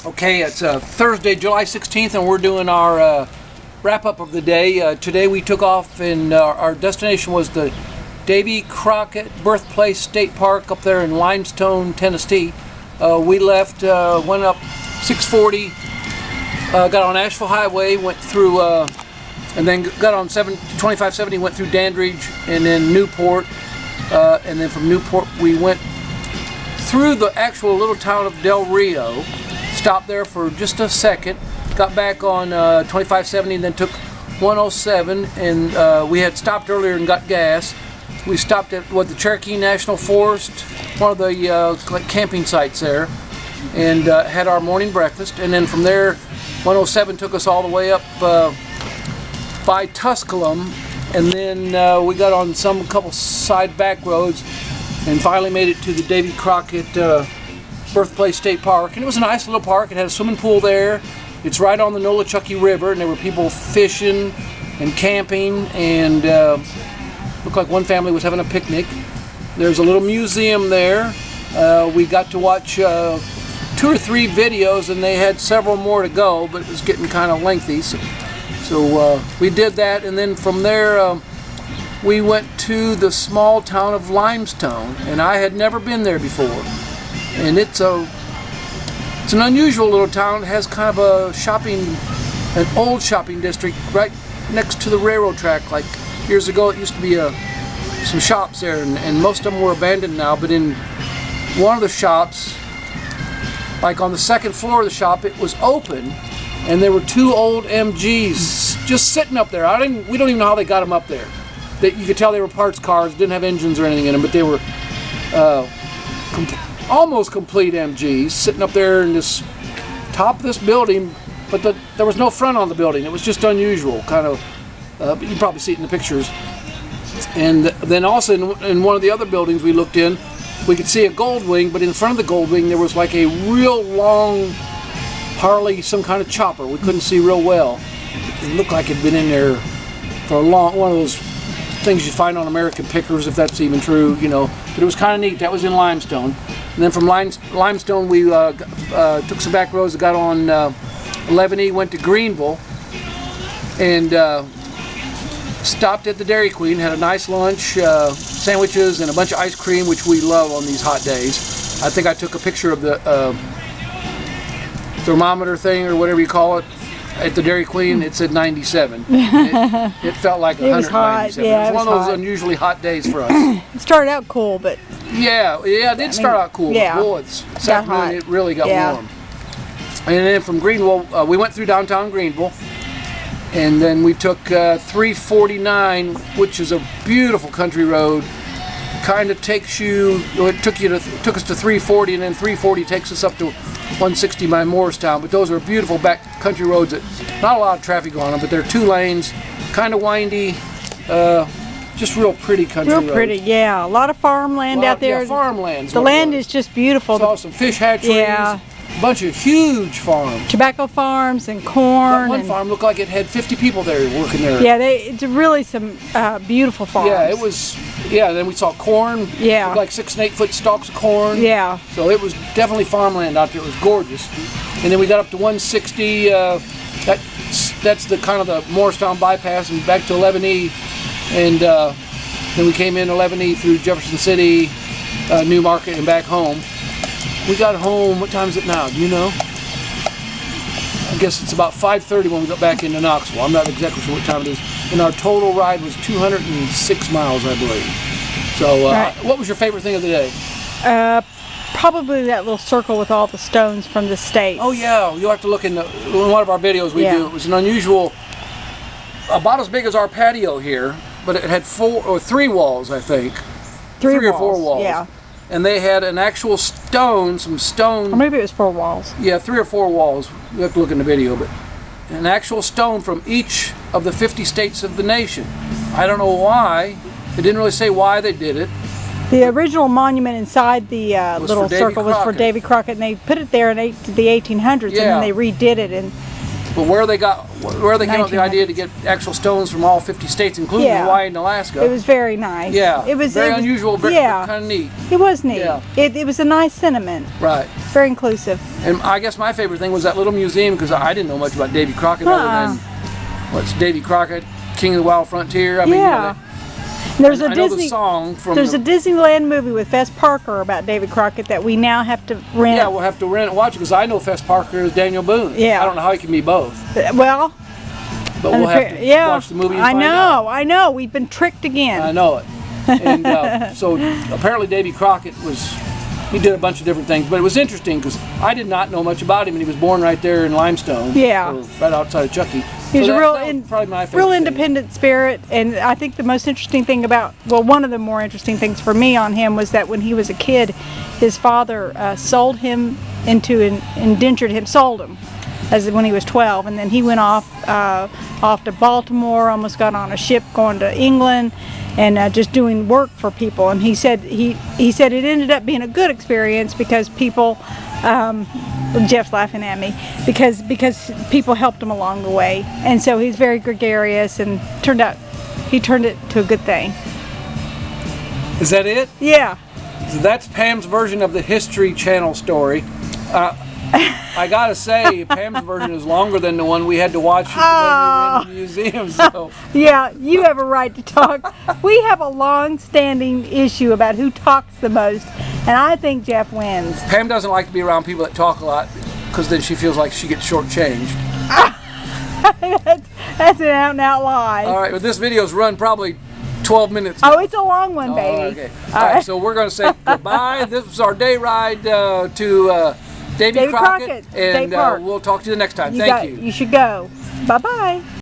Okay, it's Thursday, July 16th, and we're doing our wrap-up of the day. Today we took off, and our destination was the Davy Crockett Birthplace State Park up there in Limestone, Tennessee. We left, went up 640, got on Asheville Highway, went through, and then got on 2570, went through Dandridge, and then Newport, and then from Newport we went through the actual little town of Del Rio. Stopped there for just a second, got back on 2570, and then took 107, and we had stopped earlier and got gas. We stopped at the Cherokee National Forest, one of the like camping sites there, and had our morning breakfast. And then from there, 107 took us all the way up by Tusculum, and then we got on some couple side back roads, and finally made it to the Davy Crockett Birthplace State Park. And it was a nice little park. It had a swimming pool there. It's right on the Nolichucky River, and there were people fishing and camping, and looked like one family was having a picnic. There's a little museum there. We got to watch 2 or 3 videos, and they had several more to go, but it was getting kind of lengthy, so we did that. And then from there we went to the small town of Limestone, and I had never been there before. And it's an unusual little town. It has kind of an old shopping district right next to the railroad track. Like years ago, it used to be some shops there, and most of them were abandoned now. But in one of the shops, like on the second floor of the shop, it was open, and there were 2 old MGs just sitting up there. We don't even know how they got them up there. You could tell they were parts cars, didn't have engines or anything in them, but they were almost complete MGs sitting up there in this top of this building, but there was no front on the building. It was just unusual, kind of. You can probably see it in the pictures. And then also in one of the other buildings we looked in, we could see a gold wing, but in front of the gold wing there was like a real long Harley, some kind of chopper. We couldn't see real well. It looked like it'd been in there for a long, one of those things you find on American Pickers, if that's even true, you know. But it was kind of neat. That was in Limestone. And then from Limestone we took some back roads that got on 11E, went to Greenville, and stopped at the Dairy Queen, had a nice lunch, sandwiches and a bunch of ice cream, which we love on these hot days. I think I took a picture of the thermometer thing, or whatever you call it, at the Dairy Queen. It said 97. It felt like 197. It was hot. Yeah, it was one of those unusually hot days for us. It started out cool, but yeah, it did start out cool. Yeah, but boy, this afternoon it really got warm. And then from Greenville, we went through downtown Greenville, and then we took 349, which is a beautiful country road. Kind of takes you. It took us to 340, and then 340 takes us up to 160 by Morristown. But those are beautiful back country roads that not a lot of traffic on them, but they're 2 lanes, kind of windy, just real pretty country roads. Real pretty, yeah. A lot of farmland out there. Yeah, farmland. The land is just beautiful. Saw some fish hatcheries. Yeah. A bunch of huge farms. Tobacco farms and corn. That one farm looked like it had 50 people there working there. Yeah, it's really some beautiful farms. Yeah, it was. Yeah, then we saw corn. Yeah. Looked like 6 and 8 foot stalks of corn. Yeah. So it was definitely farmland out there. It was gorgeous. And then we got up to 160. That's the kind of the Morristown bypass, and back to 11E, and then we came in 11E through Jefferson City, New Market, and back home. We got home, what time is it now, do you know? I guess it's about 5:30 when we got back into Knoxville. I'm not exactly sure what time it is. And our total ride was 206 miles, I believe. So, right. What was your favorite thing of the day? Probably that little circle with all the stones from the States. Oh yeah, you'll have to look in one of our videos we do. It was an unusual, about as big as our patio here, but it had 4 or 3 walls, I think. 3 or 4 walls. Yeah. And they had an actual stone, some stone. Or maybe it was 4 walls. Yeah, 3 or 4 walls. You have to look in the video, but an actual stone from each of the 50 states of the nation. I don't know why. They didn't really say why they did it. The original monument inside the little circle was for Davy Crockett, and they put it there in the 1800s, and then they redid it. And but where they got where they came up with the idea to get actual stones from all 50 states, including Hawaii and Alaska. It was very nice. Yeah, it was very unusual, very kind of neat. It was neat. Yeah. It was a nice sentiment. Right. Very inclusive. And I guess my favorite thing was that little museum, because I didn't know much about Davy Crockett other than what's Davy Crockett, King of the Wild Frontier. I mean, there's a I know the song from. There's a Disneyland movie with Fess Parker about David Crockett that we now have to rent. Yeah, we'll have to rent and watch it because I know Fess Parker is Daniel Boone. Yeah. I don't know how he can be both. Well. But we'll have to watch the movie and find out. I know. We've been tricked again. I know it. And so apparently Davy Crockett he did a bunch of different things, but it was interesting because I did not know much about him, and he was born right there in Limestone. Yeah. Right outside of Chuckey. He was probably my favorite real independent spirit, and I think the most interesting thing one of the more interesting things for me on him was that when he was a kid, his father sold him sold him when he was 12, and then he went off to Baltimore, almost got on a ship going to England, and just doing work for people. And he said it ended up being a good experience because people. Jeff's laughing at me because people helped him along the way, and so he's very gregarious, and he turned it to a good thing. Is that it? Yeah. So that's Pam's version of the History Channel story. I gotta say, Pam's version is longer than the one we had to watch when we were in the museum. So. Yeah, you have a right to talk. We have a long-standing issue about who talks the most, and I think Jeff wins. Pam doesn't like to be around people that talk a lot because then she feels like she gets shortchanged. That's an out-and-out lie. All right, well, this video's run probably 12 minutes. Oh, it's a long one, baby. Okay. All right, so we're going to say goodbye. This was our day ride to Davy Crockett, and we'll talk to you the next time. Thank you. You should go. Bye-bye.